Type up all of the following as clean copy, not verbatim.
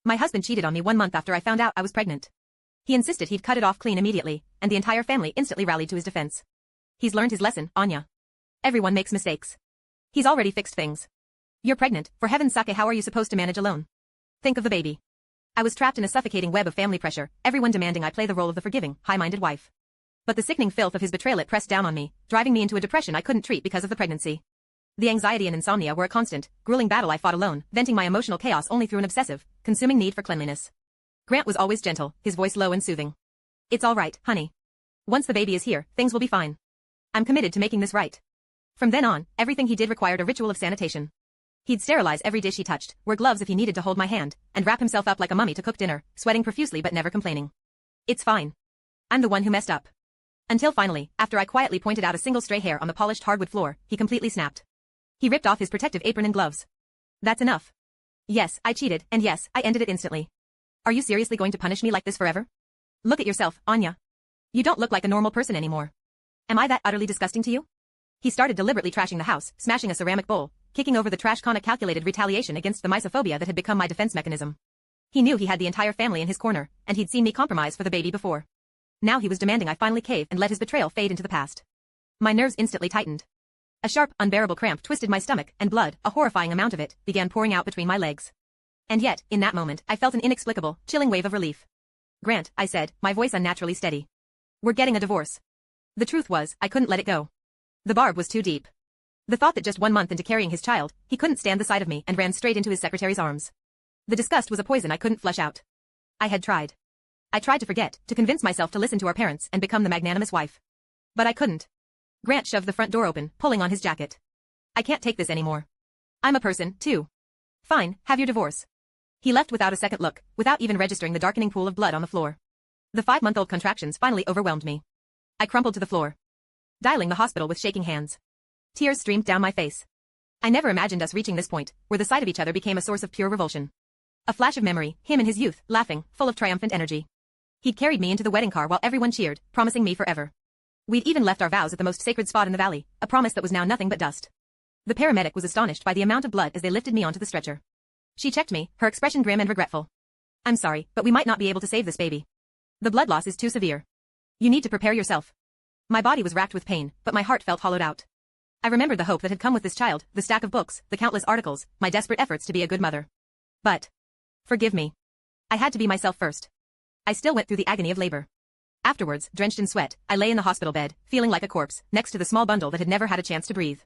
My husband cheated on me 1 month after I found out I was pregnant. He insisted he'd cut it off clean immediately, and the entire family instantly rallied to his defense. He's learned his lesson, Anya. Everyone makes mistakes. He's already fixed things. You're pregnant, for heaven's sake, how are you supposed to manage alone? Think of the baby. I was trapped in a suffocating web of family pressure, everyone demanding I play the role of the forgiving, high-minded wife. But the sickening filth of his betrayal pressed down on me, driving me into a depression I couldn't treat because of the pregnancy. The anxiety and insomnia were a constant, grueling battle I fought alone, venting my emotional chaos only through an obsessive, consuming need for cleanliness. Grant was always gentle, his voice low and soothing. It's all right, honey. Once the baby is here, things will be fine. I'm committed to making this right. From then on, everything he did required a ritual of sanitation. He'd sterilize every dish he touched, wear gloves if he needed to hold my hand, and wrap himself up like a mummy to cook dinner, sweating profusely but never complaining. It's fine. I'm the one who messed up. Until finally, after I quietly pointed out a single stray hair on the polished hardwood floor, he completely snapped. He ripped off his protective apron and gloves. That's enough. Yes, I cheated, and yes, I ended it instantly. Are you seriously going to punish me like this forever? Look at yourself, Anya. You don't look like a normal person anymore. Am I that utterly disgusting to you? He started deliberately trashing the house, smashing a ceramic bowl, kicking over the trash can, a calculated retaliation against the misophobia that had become my defense mechanism. He knew he had the entire family in his corner, and he'd seen me compromise for the baby before. Now he was demanding I finally cave and let his betrayal fade into the past. My nerves instantly tightened. A sharp, unbearable cramp twisted my stomach, and blood, a horrifying amount of it, began pouring out between my legs. And yet, in that moment, I felt an inexplicable, chilling wave of relief. Grant, I said, my voice unnaturally steady. We're getting a divorce. The truth was, I couldn't let it go. The barb was too deep. The thought that just 1 month into carrying his child, he couldn't stand the sight of me and ran straight into his secretary's arms. The disgust was a poison I couldn't flush out. I had tried. I tried to forget, to convince myself to listen to our parents and become the magnanimous wife. But I couldn't. Grant shoved the front door open, pulling on his jacket. I can't take this anymore. I'm a person, too. Fine, have your divorce. He left without a second look, without even registering the darkening pool of blood on the floor. The 5-month-old contractions finally overwhelmed me. I crumpled to the floor, dialing the hospital with shaking hands. Tears streamed down my face. I never imagined us reaching this point, where the sight of each other became a source of pure revulsion. A flash of memory, him in his youth, laughing, full of triumphant energy. He'd carried me into the wedding car while everyone cheered, promising me forever. We'd even left our vows at the most sacred spot in the valley, a promise that was now nothing but dust. The paramedic was astonished by the amount of blood as they lifted me onto the stretcher. She checked me, her expression grim and regretful. I'm sorry, but we might not be able to save this baby. The blood loss is too severe. You need to prepare yourself. My body was racked with pain, but my heart felt hollowed out. I remembered the hope that had come with this child, the stack of books, the countless articles, my desperate efforts to be a good mother. But, forgive me. I had to be myself first. I still went through the agony of labor. Afterwards, drenched in sweat, I lay in the hospital bed, feeling like a corpse, next to the small bundle that had never had a chance to breathe.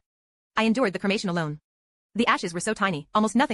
I endured the cremation alone. The ashes were so tiny, almost nothing